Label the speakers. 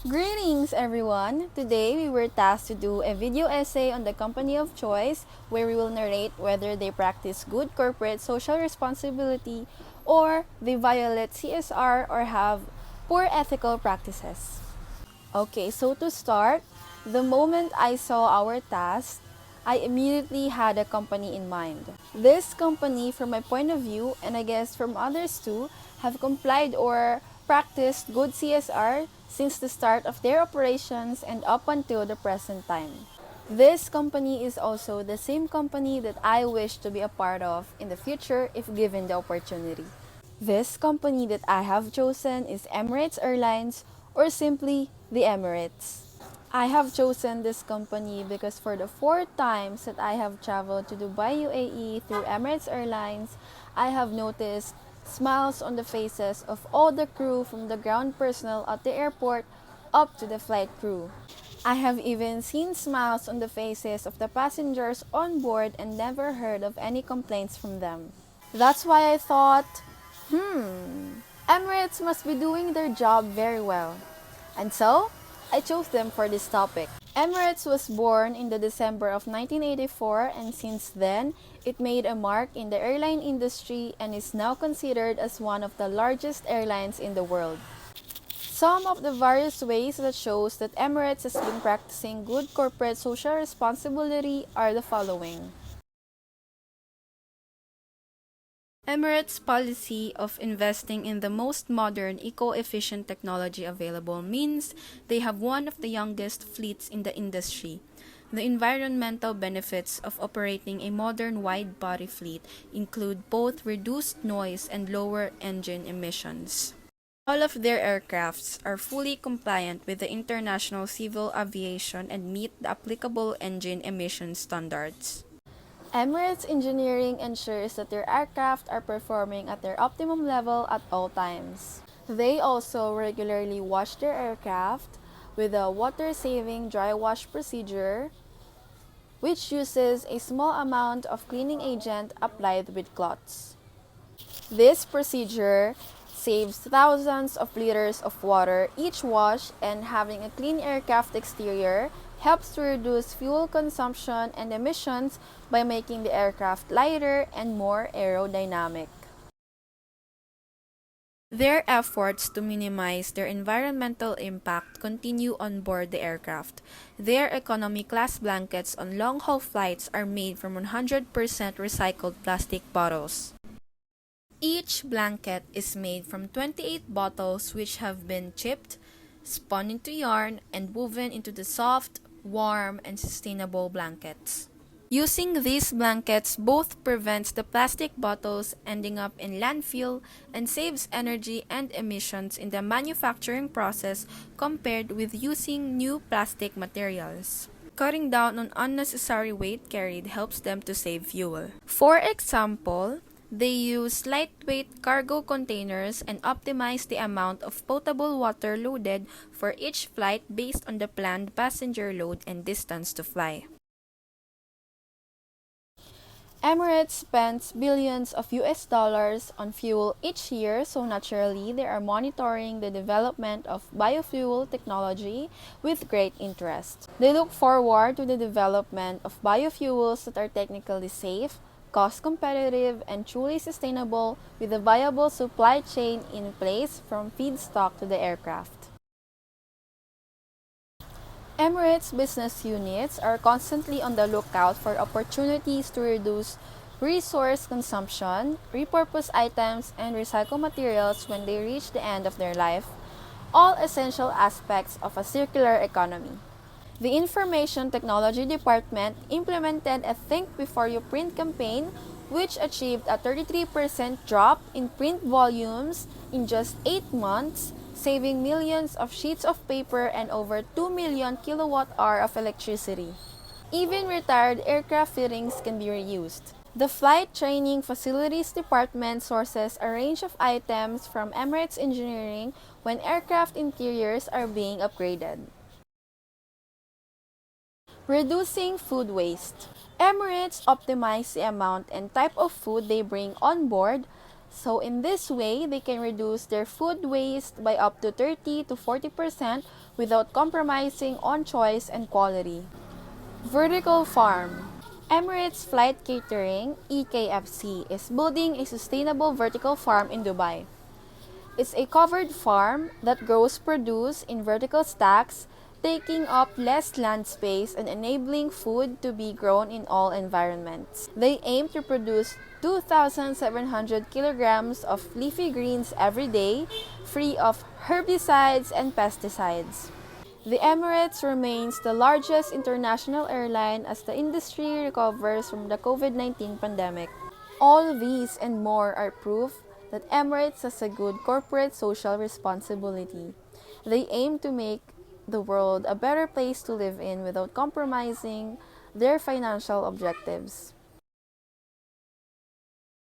Speaker 1: Greetings everyone! Today we were tasked to do a video essay on the company of choice where we will narrate whether they practice good corporate social responsibility or they violate CSR or have poor ethical practices. Okay, so to start, the moment I saw our task, I immediately had a company in mind. This company, from my point of view, and I guess from others too, have complied or practiced good CSR since the start of their operations and up until the present time. This company is also the same company that I wish to be a part of in the future if given the opportunity. This company that I have chosen is Emirates Airlines or simply the Emirates. I have chosen this company because for the 4 times that I have traveled to Dubai, UAE through Emirates Airlines, I have noticed smiles on the faces of all the crew from the ground personnel at the airport up to the flight crew. I have even seen smiles on the faces of the passengers on board and never heard of any complaints from them. That's why I thought, Emirates must be doing their job very well. And so, I chose them for this topic. Emirates was born in the December of 1984 and since then, it made a mark in the airline industry and is now considered as one of the largest airlines in the world. Some of the various ways that shows that Emirates has been practicing good corporate social responsibility are the following. Emirates' policy of investing in the most modern, eco-efficient technology available means they have one of the youngest fleets in the industry. The environmental benefits of operating a modern wide-body fleet include both reduced noise and lower engine emissions. All of their aircrafts are fully compliant with the International Civil Aviation and meet the applicable engine emission standards. Emirates Engineering ensures that their aircraft are performing at their optimum level at all times. They also regularly wash their aircraft with a water-saving dry wash procedure, which uses a small amount of cleaning agent applied with cloths. This procedure saves thousands of liters of water each wash, and having a clean aircraft exterior helps to reduce fuel consumption and emissions by making the aircraft lighter and more aerodynamic. Their efforts to minimize their environmental impact continue on board the aircraft. Their economy class blankets on long-haul flights are made from 100% recycled plastic bottles. Each blanket is made from 28 bottles which have been chipped, spun into yarn, and woven into the soft, warm, and sustainable blankets. Using these blankets both prevents the plastic bottles ending up in landfill and saves energy and emissions in the manufacturing process compared with using new plastic materials. Cutting down on unnecessary weight carried helps them to save fuel. For example, they use lightweight cargo containers and optimize the amount of potable water loaded for each flight based on the planned passenger load and distance to fly. Emirates spends billions of US dollars on fuel each year, so naturally they are monitoring the development of biofuel technology with great interest. They look forward to the development of biofuels that are technically safe, cost competitive, and truly sustainable with a viable supply chain in place from feedstock to the aircraft. Emirates business units are constantly on the lookout for opportunities to reduce resource consumption, repurpose items, and recycle materials when they reach the end of their life, all essential aspects of a circular economy. The Information Technology Department implemented a Think Before You Print campaign which achieved a 33% drop in print volumes in just 8 months, saving millions of sheets of paper and over 2 million kilowatt-hour of electricity. Even retired aircraft fittings can be reused. The Flight Training Facilities Department sources a range of items from Emirates Engineering when aircraft interiors are being upgraded. Reducing food waste. Emirates optimize the amount and type of food they bring on board, So in this way, they can reduce their food waste by up to 30 to 40% without compromising on choice and quality. Vertical farm. Emirates Flight Catering, EKFC, is building a sustainable vertical farm in Dubai. It's a covered farm that grows produce in vertical stacks, taking up less land space and enabling food to be grown in all environments. They aim to produce 2,700 kilograms of leafy greens every day, free of herbicides and pesticides. The Emirates remains the largest international airline as the industry recovers from the COVID-19 pandemic. All these and more are proof that Emirates has a good corporate social responsibility. They aim to make the world a better place to live in without compromising their financial objectives.